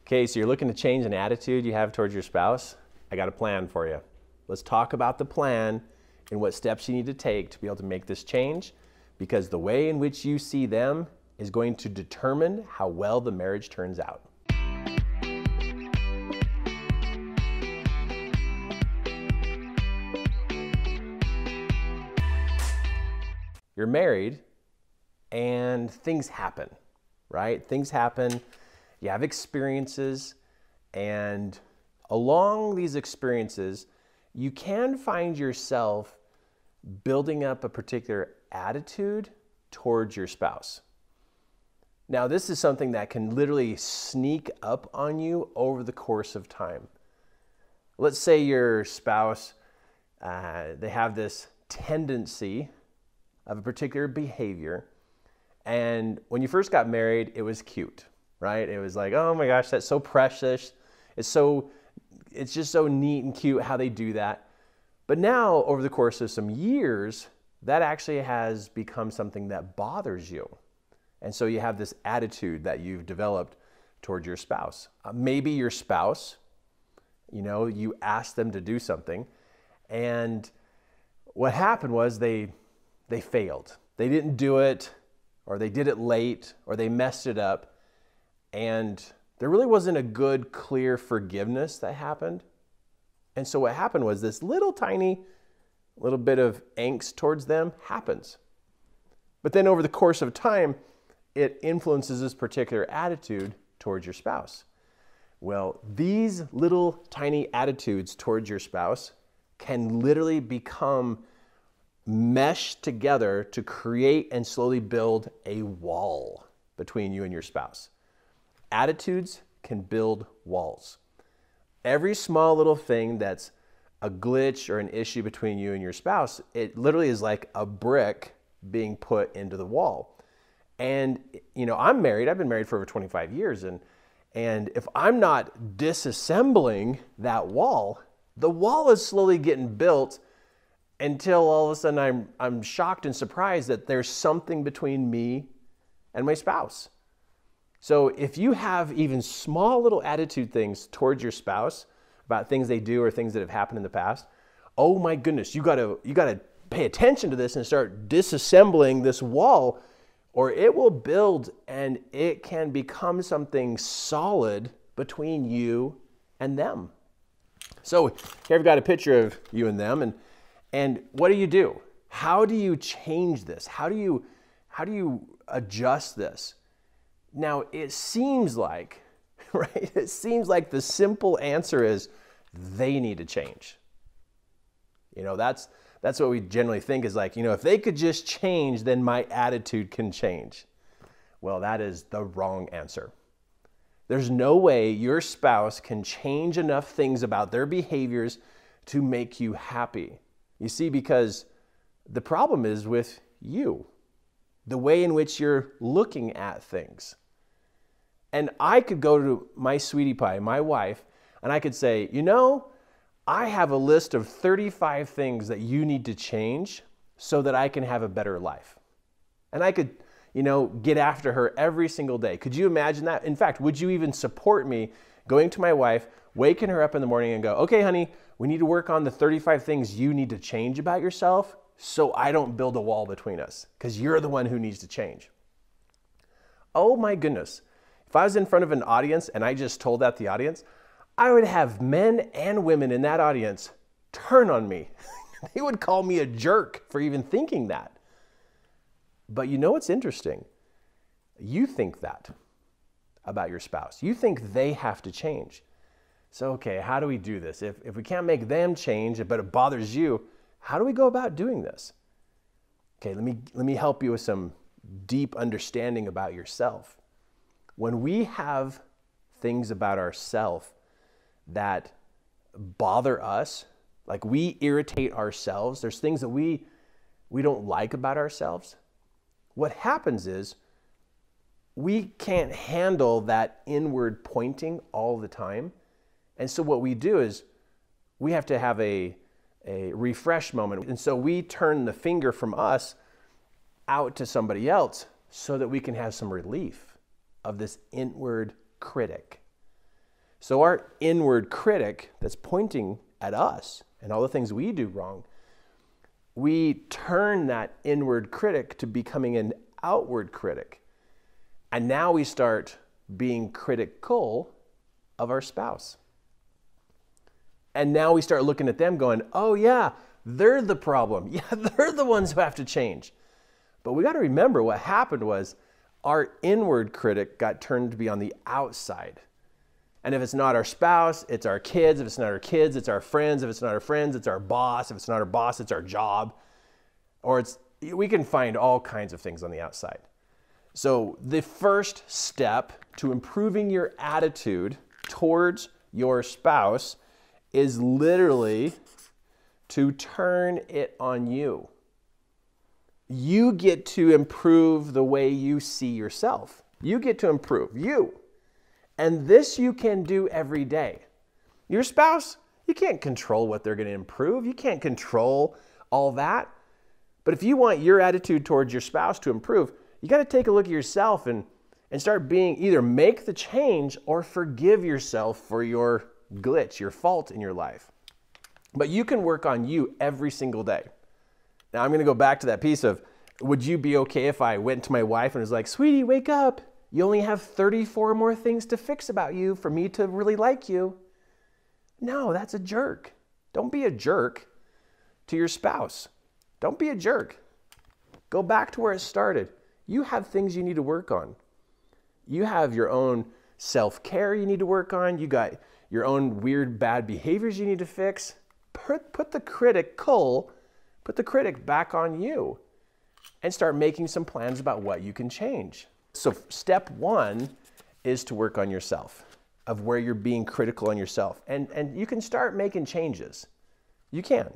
Okay, so you're looking to change an attitude you have towards your spouse? I got a plan for you. Let's talk about the plan and what steps you need to take to be able to make this change, because the way in which you see them is going to determine how well the marriage turns out. You're married and things happen, right? Things happen, you have experiences, and along these experiences, you can find yourself building up a particular attitude towards your spouse. Now, this is something that can literally sneak up on you over the course of time. Let's say your spouse, they have this tendency of a particular behavior, and when you first got married, it was cute, right? It was like, oh my gosh, that's so precious. It's just so neat and cute how they do that. But now, over the course of some years, that actually has become something that bothers you. And so you have this attitude that you've developed towards your spouse. Maybe your spouse, you asked them to do something, and what happened was they failed. They didn't do it, or they did it late, or they messed it up, and there really wasn't a good, clear forgiveness that happened. And so what happened was this little bit of angst towards them happens. But then over the course of time, it influences this particular attitude towards your spouse. Well, these little tiny attitudes towards your spouse can literally become meshed together to create and slowly build a wall between you and your spouse. Attitudes can build walls. Every small little thing that's a glitch or an issue between you and your spouse, it literally is like a brick being put into the wall. And, I'm married. I've been married for over 25 years. And if I'm not disassembling that wall, the wall is slowly getting built until all of a sudden I'm shocked and surprised that there's something between me and my spouse. So if you have even small little attitude things towards your spouse about things they do or things that have happened in the past, oh my goodness, you gotta pay attention to this and start disassembling this wall, or it will build and it can become something solid between you and them. So here I've got a picture of you and them, and what do? How do you change this? How do you adjust this? Now, it seems like, right? It seems like the simple answer is they need to change. That's what we generally think is like, if they could just change, then my attitude can change. Well, that is the wrong answer. There's no way your spouse can change enough things about their behaviors to make you happy. You see, because the problem is with you, the way in which you're looking at things. And I could go to my sweetie pie, my wife, and I could say, I have a list of 35 things that you need to change so that I can have a better life. And I could, get after her every single day. Could you imagine that? In fact, would you even support me going to my wife, waking her up in the morning and go, okay, honey, we need to work on the 35 things you need to change about yourself so I don't build a wall between us, because you're the one who needs to change. Oh my goodness. If I was in front of an audience and I just told that the audience, I would have men and women in that audience turn on me. They would call me a jerk for even thinking that. But what's interesting? You think that about your spouse. You think they have to change. So, okay, how do we do this? If we can't make them change, but it bothers you, how do we go about doing this? Okay, let me help you with some deep understanding about yourself. When we have things about ourselves that bother us, like we irritate ourselves, there's things that we don't like about ourselves, what happens is we can't handle that inward pointing all the time. And so what we do is we have to have a refresh moment. And so we turn the finger from us out to somebody else so that we can have some relief of this inward critic. So our inward critic that's pointing at us and all the things we do wrong, we turn that inward critic to becoming an outward critic. And now we start being critical of our spouse. And now we start looking at them going, oh yeah, they're the problem. Yeah, they're the ones who have to change. But we got to remember what happened was our inward critic got turned to be on the outside. And if it's not our spouse, it's our kids. If it's not our kids, it's our friends. If it's not our friends, it's our boss. If it's not our boss, it's our job. Or we can find all kinds of things on the outside. So the first step to improving your attitude towards your spouse is literally to turn it on you. You get to improve the way you see yourself. You get to improve you. And this you can do every day. Your spouse, you can't control what they're going to improve. You can't control all that. But if you want your attitude towards your spouse to improve, you got to take a look at yourself and start being, either make the change or forgive yourself for your glitch, your fault in your life. But you can work on you every single day. Now I'm going to go back to that piece of, would you be okay if I went to my wife and was like, sweetie, wake up. You only have 34 more things to fix about you for me to really like you. No, that's a jerk. Don't be a jerk to your spouse. Don't be a jerk. Go back to where it started. You have things you need to work on. You have your own self-care you need to work on. You got your own weird bad behaviors you need to fix. Put the critic back on you and start making some plans about what you can change. So step one is to work on yourself, of where you're being critical on yourself. And you can start making changes. You can.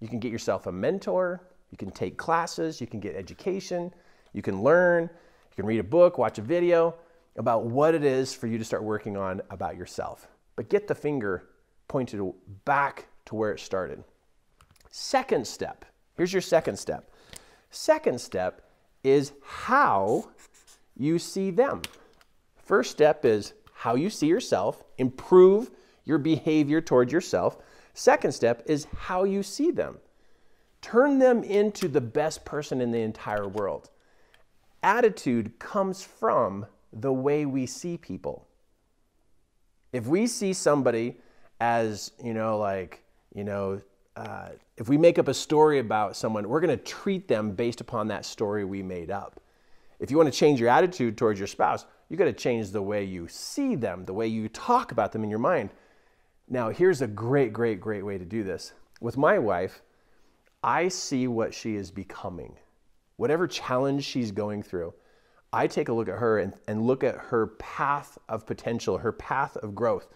You can get yourself a mentor. You can take classes. You can get education. You can learn. You can read a book, watch a video about what it is for you to start working on about yourself. But get the finger pointed back to where it started. Second step. Here's your second step. Second step is how you see them. First step is how you see yourself. Improve your behavior towards yourself. Second step is how you see them. Turn them into the best person in the entire world. Attitude comes from the way we see people. If we see somebody as, if we make up a story about someone, we're going to treat them based upon that story we made up. If you want to change your attitude towards your spouse, you got to change the way you see them, the way you talk about them in your mind. Now, here's a great way to do this. With my wife, I see what she is becoming. Whatever challenge she's going through, I take a look at her and look at her path of potential, her path of growth.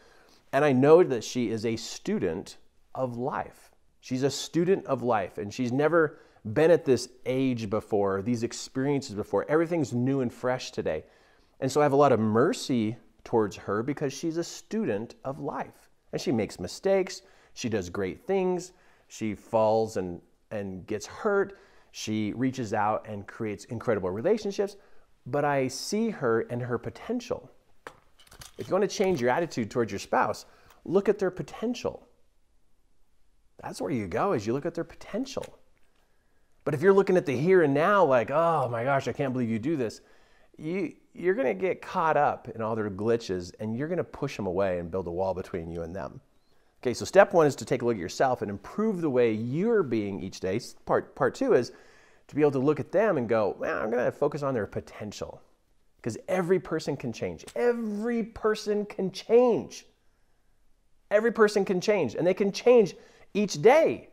And I know that she is a student of life. She's a student of life, and she's never been at this age before, these experiences before. Everything's new and fresh today. And so I have a lot of mercy towards her because she's a student of life. And she makes mistakes. She does great things. She falls and gets hurt. She reaches out and creates incredible relationships. But I see her and her potential. If you want to change your attitude towards your spouse, look at their potential. That's where you go, is you look at their potential. But if you're looking at the here and now like, oh my gosh, I can't believe you do this, you're going to get caught up in all their glitches and you're going to push them away and build a wall between you and them. Okay, so step one is to take a look at yourself and improve the way you're being each day. Part two is to be able to look at them and go, man, I'm going to focus on their potential. Because every person can change. Every person can change. Every person can change. And they can change each day.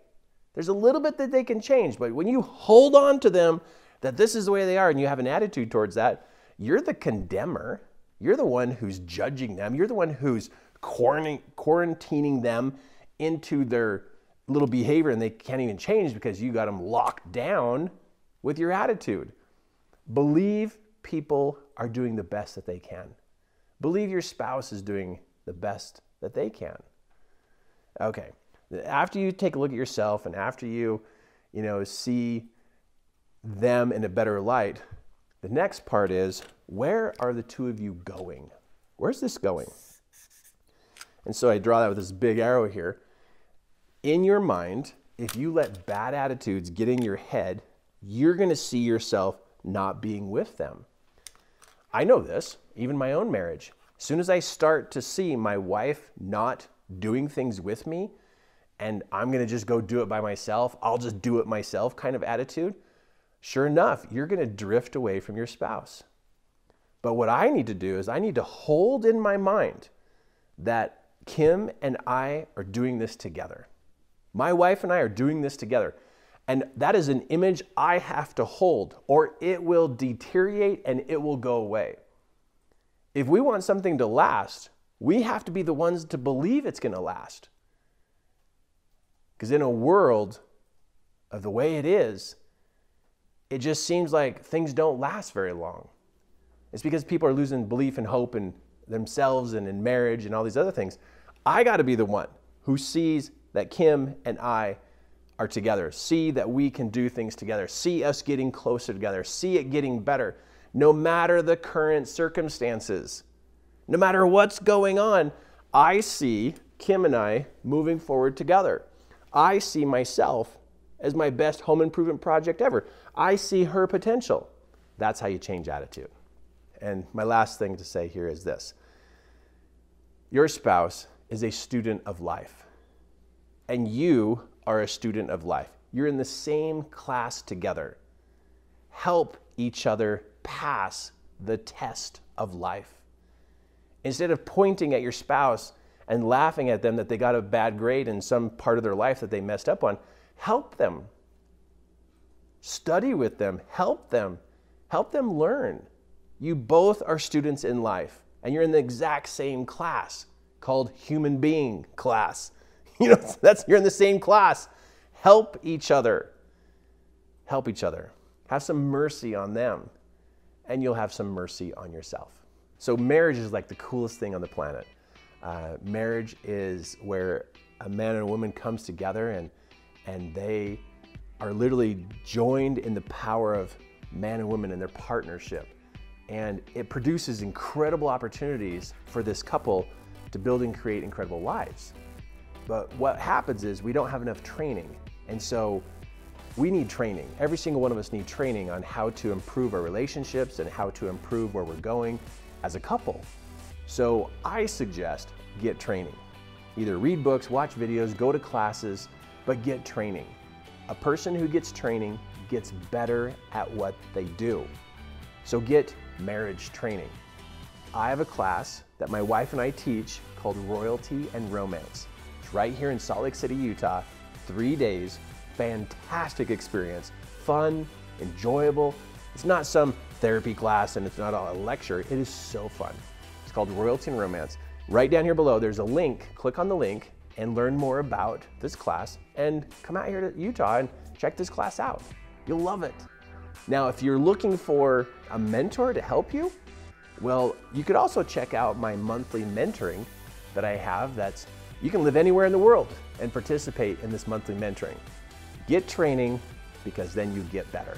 There's a little bit that they can change. But when you hold on to them, that this is the way they are, and you have an attitude towards that, you're the condemner. You're the one who's judging them. You're the one who's quarantining them into their little behavior, and they can't even change because you got them locked down with your attitude. Believe people are doing the best that they can. Believe your spouse is doing the best that they can. Okay, after you take a look at yourself and after you see them in a better light, the next part is, where are the two of you going? Where's this going? And so I draw that with this big arrow here. In your mind, if you let bad attitudes get in your head, you're going to see yourself not being with them. I know this, even my own marriage. As soon as I start to see my wife not doing things with me, and I'm going to just go do it by myself, I'll just do it myself kind of attitude, sure enough, you're going to drift away from your spouse. But what I need to do is I need to hold in my mind that Kim and I are doing this together. My wife and I are doing this together. And that is an image I have to hold, or it will deteriorate and it will go away. If we want something to last, we have to be the ones to believe it's going to last. Because in a world of the way it is, it just seems like things don't last very long. It's because people are losing belief and hope in themselves and in marriage and all these other things. I got to be the one who sees that Kim and I are together, see that we can do things together, see us getting closer together, see it getting better, no matter the current circumstances. No matter what's going on, I see Kim and I moving forward together. I see myself as my best home improvement project ever. I see her potential. That's how you change attitude. And my last thing to say here is this. Your spouse is a student of life, and you are a student of life. You're in the same class together. Help each other pass the test of life. Instead of pointing at your spouse and laughing at them that they got a bad grade in some part of their life that they messed up on, help them. Study with them. Help them learn. You both are students in life, and you're in the exact same class called human being class. You're in the same class. Help each other. Help each other. Have some mercy on them, and you'll have some mercy on yourself. So marriage is like the coolest thing on the planet. Marriage is where a man and a woman comes together and they are literally joined in the power of man and woman in their partnership. And it produces incredible opportunities for this couple to build and create incredible lives. But what happens is we don't have enough training. And so we need training. Every single one of us need training on how to improve our relationships and how to improve where we're going as a couple. So I suggest get training. Either read books, watch videos, go to classes, but get training. A person who gets training gets better at what they do. So get marriage training. I have a class that my wife and I teach called Royalty and Romance. It's right here in Salt Lake City, Utah. 3 days, fantastic experience, fun, enjoyable. It's not some therapy class and it's not a lecture. It is so fun. It's called Royalty and Romance. Right down here below, there's a link. Click on the link and learn more about this class and come out here to Utah and check this class out. You'll love it. Now, if you're looking for a mentor to help you, well, you could also check out my monthly mentoring that I have. You can live anywhere in the world and participate in this monthly mentoring. Get training because then you get better.